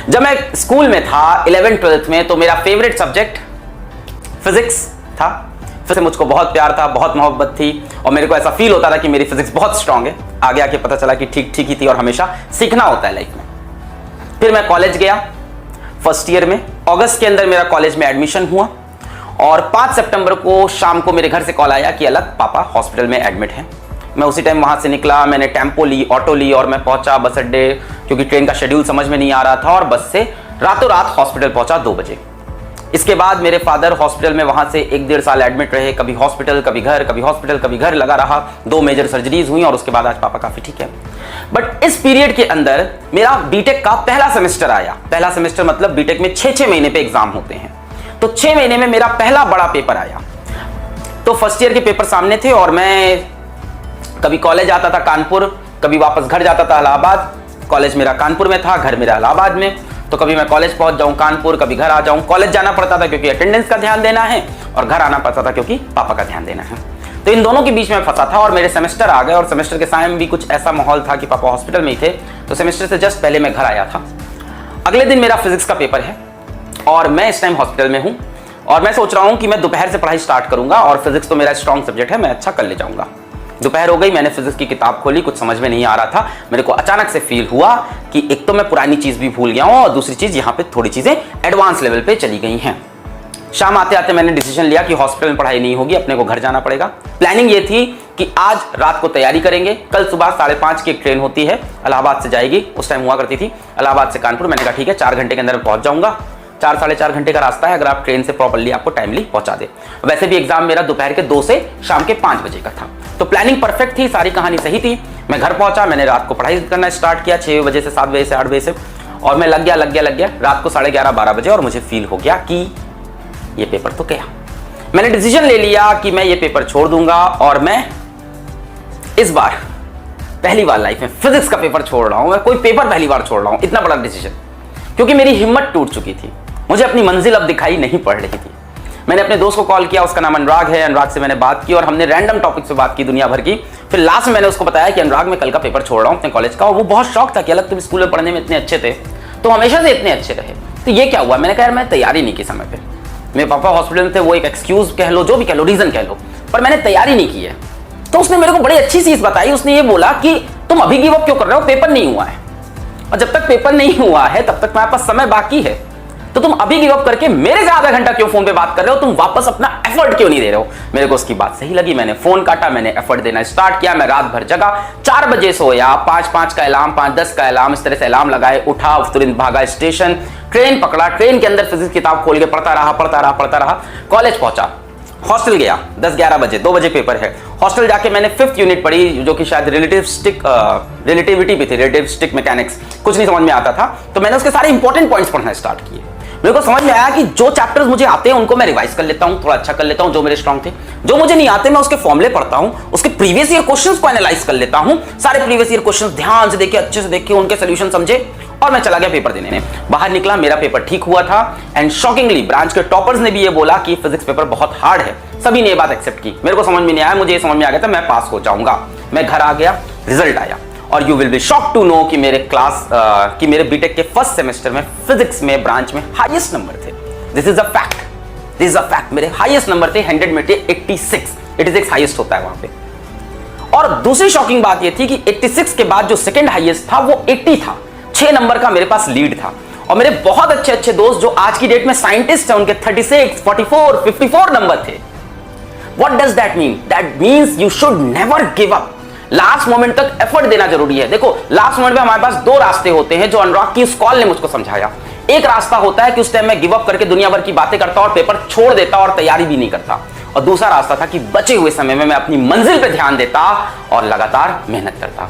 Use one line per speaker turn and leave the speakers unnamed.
जब मैं स्कूल में था 11th 12th में, तो मेरा फेवरेट सब्जेक्ट फिजिक्स था। फिर से मुझको बहुत प्यार था, बहुत मोहब्बत थी और मेरे को ऐसा फील होता था कि मेरी फिजिक्स बहुत स्ट्रांग है। आगे आके पता चला कि ठीक ठीक ही थी और हमेशा सीखना होता है लाइफ में। फिर मैं कॉलेज गया फर्स्ट ईयर में। अगस्त के अंदर मेरा कॉलेज में एडमिशन हुआ और 5 सितंबर को शाम को मेरे घर से कॉल आया कि अलग पापा हॉस्पिटल में एडमिट हैं। मैं उसी टाइम वहां से निकला, मैंने टेम्पो ली, ऑटो ली और मैं पहुंचा बस अड्डे, क्योंकि ट्रेन का शेड्यूल समझ में नहीं आ रहा था, और बस से रातों रात हॉस्पिटल पहुंचा 2 बजे। इसके बाद मेरे फादर हॉस्पिटल में वहां से 1-1.5 साल एडमिट रहे, कभी हॉस्पिटल कभी घर, कभी हॉस्पिटल कभी घर लगा रहा। 2 मेजर सर्जरीज हुई और उसके बाद आज पापा काफी ठीक है। बट इस पीरियड के अंदर मेरा बीटेक का पहला सेमेस्टर आया। पहला सेमेस्टर मतलब बीटेक में 6-6 महीने पे एग्जाम होते हैं, तो 6 महीने में मेरा पहला बड़ा पेपर आया। तो फर्स्ट ईयर के पेपर सामने थे और मैं कभी कॉलेज आता था कानपुर, कभी वापस घर जाता था इलाहाबाद। कॉलेज मेरा कानपुर में था, घर मेरा इलाहाबाद में, तो कभी मैं कॉलेज पहुंच जाऊं कानपुर, कभी घर आ जाऊं। कॉलेज जाना पड़ता था क्योंकि अटेंडेंस का ध्यान देना है, और घर आना पड़ता था क्योंकि पापा का ध्यान देना है। तो इन दोनों के बीच में फंसा था और मेरे सेमेस्टर आ गए, और सेमेस्टर के समय में भी कुछ ऐसा माहौल था कि पापा हॉस्पिटल में ही थे। तो सेमेस्टर से जस्ट पहले मैं घर आया था। अगले दिन मेरा फिजिक्स का पेपर है और मैं इस टाइम हॉस्पिटल में हूं, और मैं सोच रहा हूं कि मैं दोपहर से पढ़ाई स्टार्ट करूंगा, और फिजिक्स तो मेरा स्ट्रॉन्ग सब्जेक्ट है, मैं अच्छा कर ले जाऊंगा। दोपहर हो गई, मैंने फिजिक्स की किताब खोली, कुछ समझ में नहीं आ रहा था। मेरे को अचानक से फील हुआ कि एक तो मैं पुरानी चीज भी भूल गया हूं, और दूसरी चीज यहाँ पे थोड़ी चीजें एडवांस लेवल पे चली गई हैं। शाम आते आते मैंने डिसीजन लिया कि हॉस्पिटल में पढ़ाई नहीं होगी, अपने को घर जाना पड़ेगा। प्लानिंग ये थी कि आज रात को तैयारी करेंगे, कल सुबह 5:30 की एक ट्रेन होती है, इलाहाबाद से जाएगी, उस टाइम हुआ करती थी, इलाहाबाद से कानपुर। मैंने कहा ठीक है, 4 घंटे के अंदर पहुंच जाऊंगा। 4-4.5 घंटे का रास्ता है, अगर आप ट्रेन से प्रॉपर्ली आपको टाइमली पहुंचा दे। वैसे भी एग्जाम मेरा दोपहर के 2 से शाम के 5 बजे का था, तो प्लानिंग परफेक्ट थी, सारी कहानी सही थी। मैं घर पहुंचा, मैंने रात को पढ़ाई करना स्टार्ट किया 6 बजे से 7 बजे से 8 बजे से, और मैं लग गया रात को 11:30-12 बजे, और मुझे फील हो गया कि ये पेपर तो गया। मैंने डिसीजन ले लिया कि मैं ये पेपर छोड़ दूंगा, और मैं इस बार पहली बार लाइफ में फिजिक्स का पेपर छोड़ रहा हूं। मैं कोई पेपर पहली बार छोड़ रहा हूं, इतना बड़ा डिसीजन, क्योंकि मेरी हिम्मत टूट चुकी थी। मुझे अपनी मंजिल अब दिखाई नहीं पड़ रही थी। मैंने अपने दोस्त को कॉल किया, उसका नाम अनुराग है। अनुराग से मैंने बात की और हमने रैंडम टॉपिक पे बात की दुनिया भर की। फिर लास्ट में मैंने उसको बताया कि अनुराग, मैं कल का पेपर छोड़ रहा हूं अपने कॉलेज का, और वो बहुत शौक था कि अलग तुम स्कूल में पढ़ने में इतने अच्छे थे, तो हमेशा से इतने अच्छे रहे, तो ये क्या हुआ। मैंने कहा यार, मैं तैयारी नहीं की समय पे, मेरे पापा हॉस्पिटल में थे, वो एक एक्सक्यूज कह लो, जो भी कह लो, रीजन कह लो, पर मैंने तैयारी नहीं की है। तो उसने मेरे को बड़ी अच्छी चीज बताई। उसने ये बोला कि तुम अभी गिव अप क्यों कर रहे हो, पेपर नहीं हुआ है, और जब तक पेपर नहीं हुआ है तब तक तुम्हारे पास समय बाकी है, तो तुम अभी गिव अप करके मेरे से आधा घंटा क्यों फोन पे बात कर रहे हो, तुम वापस अपना एफर्ट क्यों नहीं दे रहे हो। मेरे को उसकी बात सही लगी, मैंने फोन काटा, मैंने एफर्ट देना स्टार्ट किया। मैं रात भर जगा, 4 बजे सोया, 5-5 का अलार्म, 5-10 का अलार्म, इस तरह से अलार्म लगाए, उठा, तुरंत भागा स्टेशन, ट्रेन पकड़ा, ट्रेन के अंदर फिजिक्स किताब खोल के पढ़ता रहा। कॉलेज पहुंचा, हॉस्टल गया 10-11 बजे, 2 बजे पेपर है। हॉस्टल जाके मैंने 5th यूनिट पढ़ी, जो कि शायद रिलेटिविटी भी थी, रिलेटिविस्टिक मैकेनिक्स, कुछ नहीं समझ में आता था, तो मैंने उसके सारे इंपॉर्टेंट पॉइंट्स पढ़ना स्टार्ट किए। मेरे को समझ में आया कि जो चैप्टर्स मुझे आते हैं उनको मैं रिवाइज कर लेता हूं, थोड़ा अच्छा कर लेता हूं, जो मेरे स्ट्रांग थे। जो मुझे नहीं आते मैं उसके फॉर्मूले पढ़ता हूं, उसके प्रीवियस ईयर क्वेश्चंस को एनालाइज कर लेता हूं, सारे प्रीवियस ईयर क्वेश्चंस ध्यान से देखे, अच्छे से देखे, उनके सॉल्यूशन समझे, और मैं चला गया पेपर देने में। बाहर निकला, मेरा पेपर ठीक हुआ था, एंड शॉकिंगली ब्रांच के टॉपर्स ने भी ये बोला कि फिजिक्स पेपर बहुत हार्ड है। सभी ने ये बात एक्सेप्ट की। मेरे को समझ में नहीं आया, मुझे ये समझ में आ गया था मैं पास हो जाऊंगा। मैं घर आ गया, रिजल्ट आया, और you will be shocked to know कि मेरे बीटेक के फर्स्ट सेमेस्टर में फिजिक्स में ब्रांच में हाईएस्ट नंबर थे। This is a fact. मेरे हाईएस्ट नंबर थे 100 में थे 86 हाईएस्ट होता है वहां पे। और दूसरी शॉकिंग बात ये थी कि 86 के बाद जो सेकंड हाईएस्ट था वो 80 था। 6 नंबर का मेरे पास लीड था। और मेरे बहुत अच्छे दोस्त जो आज की डेट में साइंटिस्ट हैं, उनके 36, 44, 54 नंबर थे। What does that mean? That means you should never give up. Last moment तक एफर्ट देना जरूरी है। देखो, लास्ट मोमेंट में हमारे पास 2 रास्ते होते हैं, जो अनुराग की इस कॉल ने मुझको समझाया। एक रास्ता होता है कि उस टाइम मैं गिव अप करके दुनिया भर की बातें करता और पेपर छोड़ देता और तैयारी भी नहीं करता, और दूसरा रास्ता था कि बचे हुए समय में मैं अपनी मंजिल पे ध्यान देता और लगातार मेहनत करता।